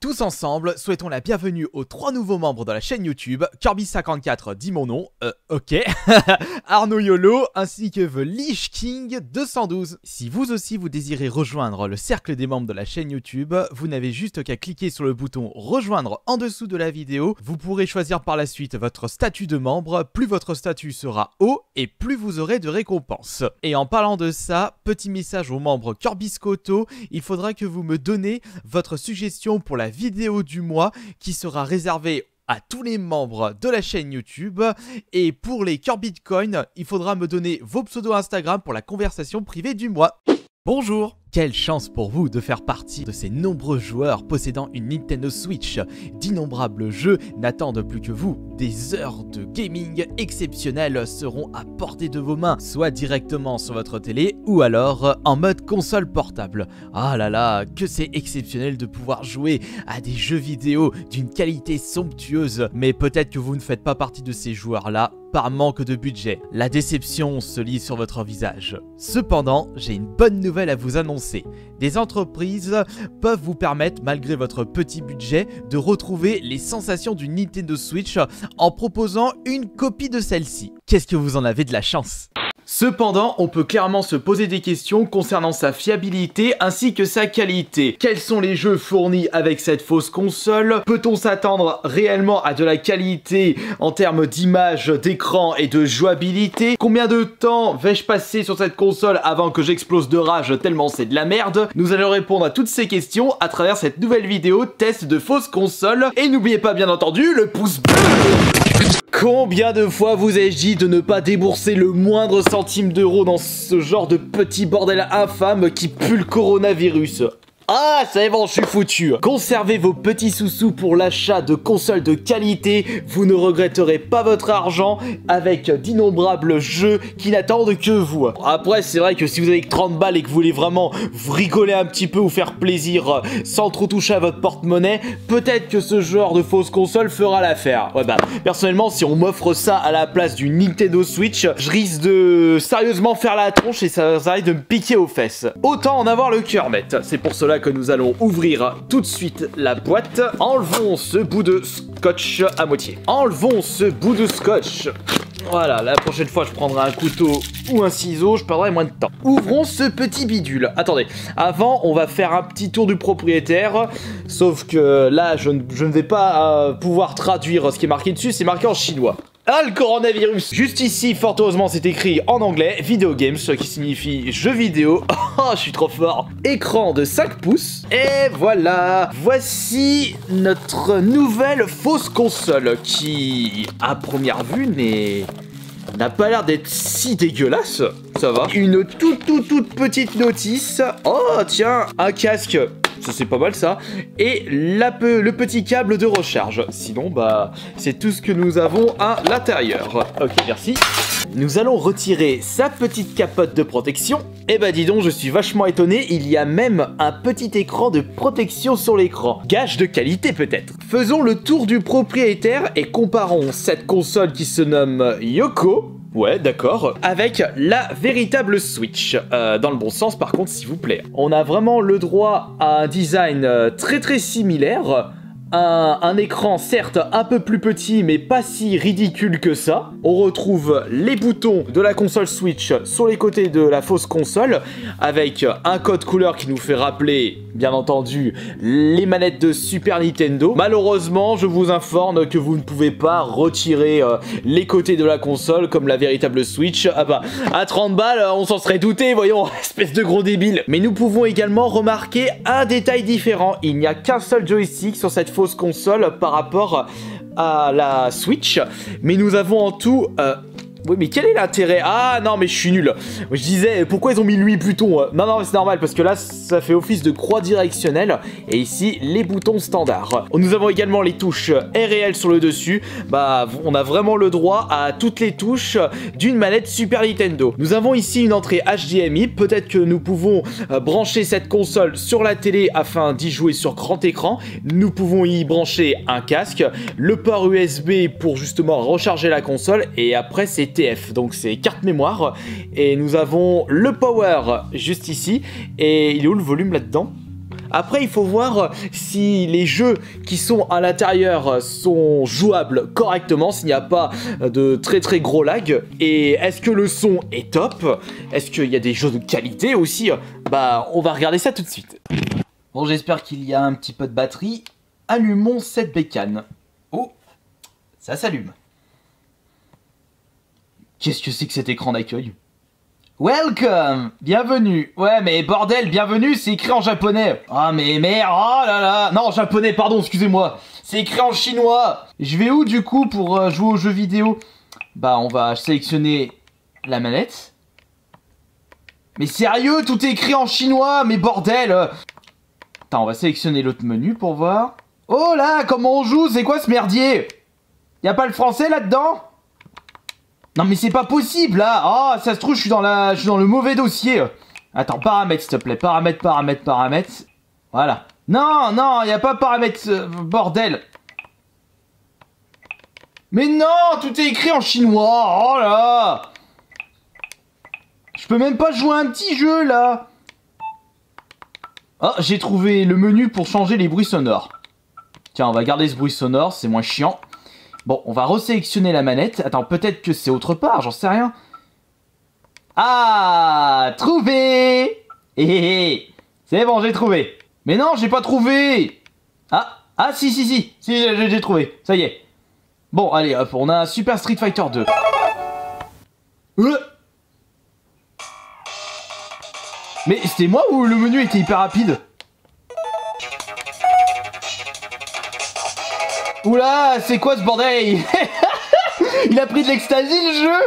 Tous ensemble, souhaitons la bienvenue aux 3 nouveaux membres de la chaîne YouTube, Kirby54 dit mon nom, ok, Arnaud YOLO, ainsi que The Lich King 212. Si vous aussi vous désirez rejoindre le cercle des membres de la chaîne YouTube, vous n'avez juste qu'à cliquer sur le bouton rejoindre en dessous de la vidéo. Vous pourrez choisir par la suite votre statut de membre, plus votre statut sera haut et plus vous aurez de récompenses. Et en parlant de ça, petit message aux membres Kirbyscoto, il faudra que vous me donnez votre suggestion pour la vidéo du mois qui sera réservée à tous les membres de la chaîne YouTube. Et pour les Kirbitcoins, il faudra me donner vos pseudos Instagram pour la conversation privée du mois. Bonjour! Quelle chance pour vous de faire partie de ces nombreux joueurs possédant une Nintendo Switch. D'innombrables jeux n'attendent plus que vous. Des heures de gaming exceptionnelles seront à portée de vos mains, soit directement sur votre télé ou alors en mode console portable. Ah là là, que c'est exceptionnel de pouvoir jouer à des jeux vidéo d'une qualité somptueuse. Mais peut-être que vous ne faites pas partie de ces joueurs-là par manque de budget. La déception se lit sur votre visage. Cependant, j'ai une bonne nouvelle à vous annoncer. Des entreprises peuvent vous permettre, malgré votre petit budget, de retrouver les sensations d'une Nintendo Switch en proposant une copie de celle-ci. Qu'est-ce que vous en avez de la chance ? Cependant, on peut clairement se poser des questions concernant sa fiabilité ainsi que sa qualité. Quels sont les jeux fournis avec cette fausse console? Peut-on s'attendre réellement à de la qualité en termes d'image, d'écran et de jouabilité? Combien de temps vais-je passer sur cette console avant que j'explose de rage tellement c'est de la merde? Nous allons répondre à toutes ces questions à travers cette nouvelle vidéo test de fausse console. Et n'oubliez pas bien entendu le pouce bleu! Combien de fois vous ai-je dit de ne pas débourser le moindre centime d'euro dans ce genre de petit bordel infâme qui pue le coronavirus? Ah, ça y est, bon, je suis foutu. Conservez vos petits sous-sous pour l'achat de consoles de qualité. Vous ne regretterez pas votre argent avec d'innombrables jeux qui n'attendent que vous. Après, c'est vrai que si vous avez que 30 balles et que vous voulez vraiment vous rigoler un petit peu ou faire plaisir sans trop toucher à votre porte-monnaie, peut-être que ce genre de fausse console fera l'affaire. Ouais, bah, personnellement, si on m'offre ça à la place d'une Nintendo Switch, je risque de sérieusement faire la tronche et ça risque de me piquer aux fesses. Autant en avoir le cœur net. C'est pour cela que nous allons ouvrir tout de suite la boîte. Enlevons ce bout de scotch à moitié. Enlevons ce bout de scotch. Voilà, la prochaine fois je prendrai un couteau ou un ciseau, je perdrai moins de temps. Ouvrons ce petit bidule. Attendez, avant on va faire un petit tour du propriétaire. Sauf que là je ne vais pas pouvoir traduire ce qui est marqué dessus, c'est marqué en chinois. Ah, le coronavirus. Juste ici, fort heureusement, c'est écrit en anglais, Video Games, qui signifie jeux vidéo. Oh, je suis trop fort. Écran de 5 pouces. Et voilà. Voici notre nouvelle fausse console qui, à première vue, n'a pas l'air d'être si dégueulasse. Ça va. Une toute petite notice. Oh, tiens, un casque. Ça c'est pas mal ça. Et le petit câble de recharge. Sinon bah c'est tout ce que nous avons à l'intérieur. Ok, merci. Nous allons retirer sa petite capote de protection. Et bah dis donc, je suis vachement étonné, il y a même un petit écran de protection sur l'écran. Gage de qualité peut-être. Faisons le tour du propriétaire et comparons cette console qui se nomme Yoko. Ouais, d'accord. Avec la véritable Switch. Dans le bon sens, par contre, s'il vous plaît. On a vraiment le droit à un design très similaire. Un écran certes un peu plus petit mais pas si ridicule que ça. On retrouve les boutons de la console Switch sur les côtés de la fausse console avec un code couleur qui nous fait rappeler bien entendu les manettes de Super Nintendo. Malheureusement je vous informe que vous ne pouvez pas retirer les côtés de la console comme la véritable Switch. Ah bah à 30 balles on s'en serait douté, voyons, espèce de gros débile. Mais nous pouvons également remarquer un détail différent. Il n'y a qu'un seul joystick sur cette fausse console par rapport à la Switch, mais nous avons en tout oui, mais quel est l'intérêt? Ah non, mais je suis nul. Je disais, pourquoi ils ont mis lui Pluton? Non, c'est normal, parce que là, ça fait office de croix directionnelle. Et ici, les boutons standards. Nous avons également les touches R et L sur le dessus. Bah, on a vraiment le droit à toutes les touches d'une manette Super Nintendo. Nous avons ici une entrée HDMI. Peut-être que nous pouvons brancher cette console sur la télé afin d'y jouer sur grand écran. Nous pouvons y brancher un casque, le port USB pour justement recharger la console. Et après, c'est TF, donc c'est carte mémoire. Et nous avons le power juste ici. Et il est où le volume là-dedans? Après, il faut voir si les jeux qui sont à l'intérieur sont jouables correctement, s'il n'y a pas de très gros lag. Et est-ce que le son est top? Est-ce qu'il y a des jeux de qualité aussi? Bah, on va regarder ça tout de suite. Bon, j'espère qu'il y a un petit peu de batterie. Allumons cette bécane. Oh, ça s'allume. Qu'est-ce que c'est que cet écran d'accueil? Welcome, bienvenue. Ouais, mais bordel, bienvenue, c'est écrit en japonais. Ah, mais merde, oh là là. Non, japonais, pardon, excusez-moi. C'est écrit en chinois. Je vais où, du coup, pour jouer aux jeux vidéo? Bah, on va sélectionner la manette. Mais sérieux, tout est écrit en chinois, mais bordel. Attends, on va sélectionner l'autre menu pour voir. Oh là, comment on joue? C'est quoi ce merdier? Y'a pas le français là-dedans? Non mais c'est pas possible là. Oh, ça se trouve je suis dans le mauvais dossier. Attends, paramètres s'il te plaît. Paramètres. Voilà. Non, non, y a pas paramètres, bordel. Mais non, tout est écrit en chinois. Oh là. Je peux même pas jouer à un petit jeu là. Oh, j'ai trouvé le menu pour changer les bruits sonores. Tiens, on va garder ce bruit sonore, c'est moins chiant. Bon, on va resélectionner la manette. Attends, peut-être que c'est autre part, j'en sais rien. Ah, trouvé. C'est bon, j'ai trouvé. Mais non, j'ai pas trouvé. Ah, si, j'ai trouvé. Ça y est. Bon, allez, hop, on a Super Street Fighter 2. Mais c'était moi ou le menu était hyper rapide? Oula, c'est quoi ce bordel? Il a pris de l'ecstasy le jeu.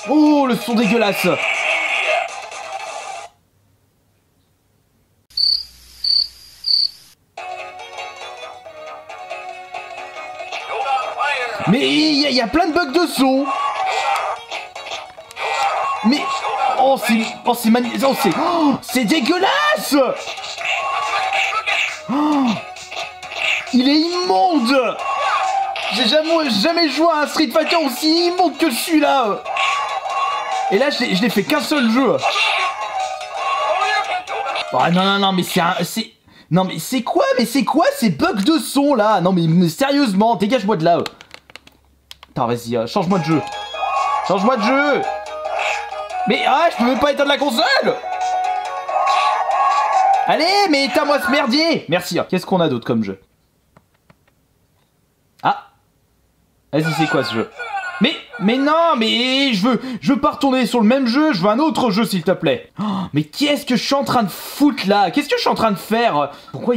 Oh, le son dégueulasse. Mais il y a plein de bugs de son. Mais c'est magnifique. C'est dégueulasse. Il est immonde. J'ai jamais joué à un Street Fighter aussi immonde que celui-là. Et là, je l'ai fait qu'un seul jeu. Oh, non, mais non, mais c'est quoi ces bugs de son, là? Non, mais sérieusement, dégage-moi de là. Attends, vas-y, change-moi de jeu. Change-moi de jeu. Mais, je peux même pas éteindre la console. Allez, mais éteins-moi ce merdier. Merci. Qu'est-ce qu'on a d'autre comme jeu? Ah. Vas-y, c'est quoi ce jeu? Mais non, mais je veux pas retourner sur le même jeu, je veux un autre jeu s'il te plaît. Oh, mais qu'est-ce que je suis en train de foutre là? Qu'est-ce que je suis en train de faire? Pourquoi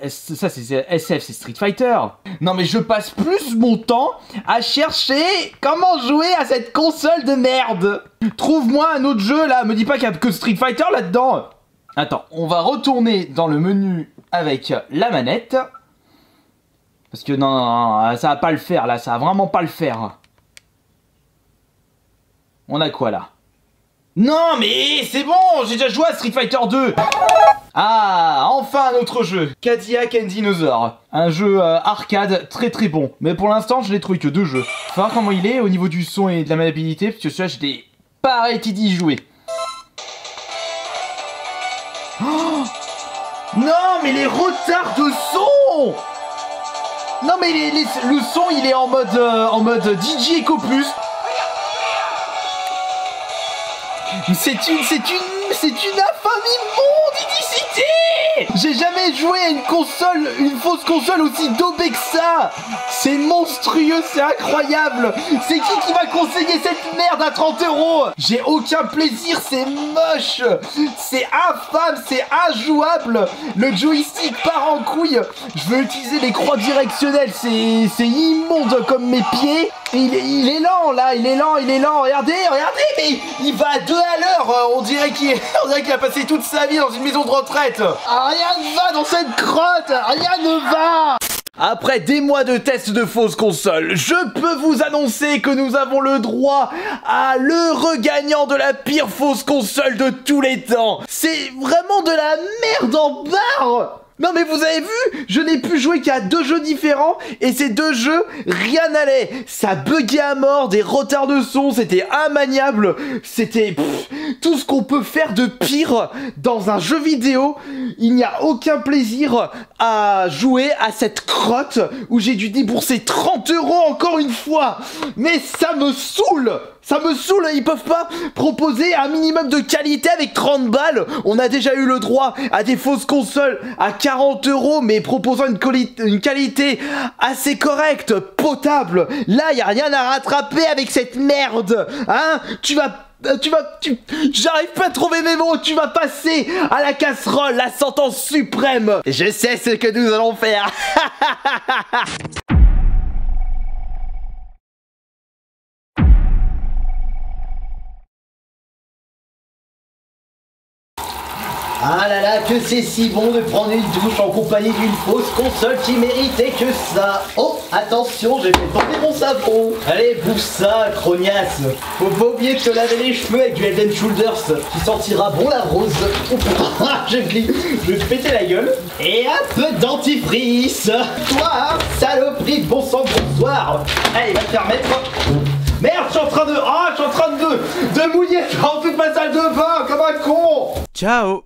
ça c'est SF, c'est Street Fighter. Non mais je passe plus mon temps à chercher comment jouer à cette console de merde. Trouve-moi un autre jeu là, me dis pas qu'il y a que Street Fighter là-dedans. Attends, on va retourner dans le menu avec la manette. Parce que non, ça va pas le faire là, ça va vraiment pas le faire. On a quoi là? Non mais c'est bon, j'ai déjà joué à Street Fighter 2. Ah, enfin un autre jeu, Cadillac and Dinosaur. Un jeu arcade très bon. Mais pour l'instant je l'ai trouvé que 2 jeux. Faut voir comment il est au niveau du son et de la maniabilité, parce que celui-là je l'ai pas arrêté d'y jouer. Oh non mais les retards de son. Non mais le son il est en mode DJ Eco Plus. C'est une infamie mondicité. J'ai jamais joué à une fausse console aussi daubée que ça. C'est monstrueux, c'est incroyable. C'est qui va conseiller cette merde à 30 €? J'ai aucun plaisir, c'est moche. C'est infâme, c'est injouable. Le joystick part en couille. Je veux utiliser les croix directionnelles, c'est immonde comme mes pieds. Il est lent là, il est lent. Regardez, mais il va à 2 à l'heure. On dirait qu'il a passé toute sa vie dans une maison de retraite. Rien ne va dans cette crotte, rien ne va. Après des mois de tests de fausses consoles, je peux vous annoncer que nous avons le droit à l'heureux gagnant de la pire fausse console de tous les temps. C'est vraiment de la merde en barre. Non mais vous avez vu, je n'ai pu jouer qu'à 2 jeux différents et ces 2 jeux, rien n'allait. Ça buguait à mort, des retards de son, c'était immaniable. C'était tout ce qu'on peut faire de pire dans un jeu vidéo. Il n'y a aucun plaisir à jouer à cette crotte où j'ai dû débourser 30 € encore une fois. Mais ça me saoule. Ça me saoule, ils peuvent pas proposer un minimum de qualité avec 30 balles. On a déjà eu le droit à des fausses consoles à 40 €, mais proposant une qualité assez correcte, potable. Là, y a rien à rattraper avec cette merde. Hein? J'arrive pas à trouver mes mots, tu vas passer à la casserole, la sentence suprême. Je sais ce que nous allons faire. Ah là là, que c'est si bon de prendre une douche en compagnie d'une fausse console qui méritait que ça. Oh, attention, j'ai fait tomber mon savon. Allez, bouffe ça, crognasse. Faut pas oublier de te laver les cheveux avec du Head & Shoulders qui sentira bon la rose. Oh putain, je vais te péter la gueule. Et un peu dentifrice. Toi, saloperie de bon sang, bonsoir. Allez, va te faire mettre. Merde, je suis en train de mouiller dans toute ma salle de bain comme un con. Ciao.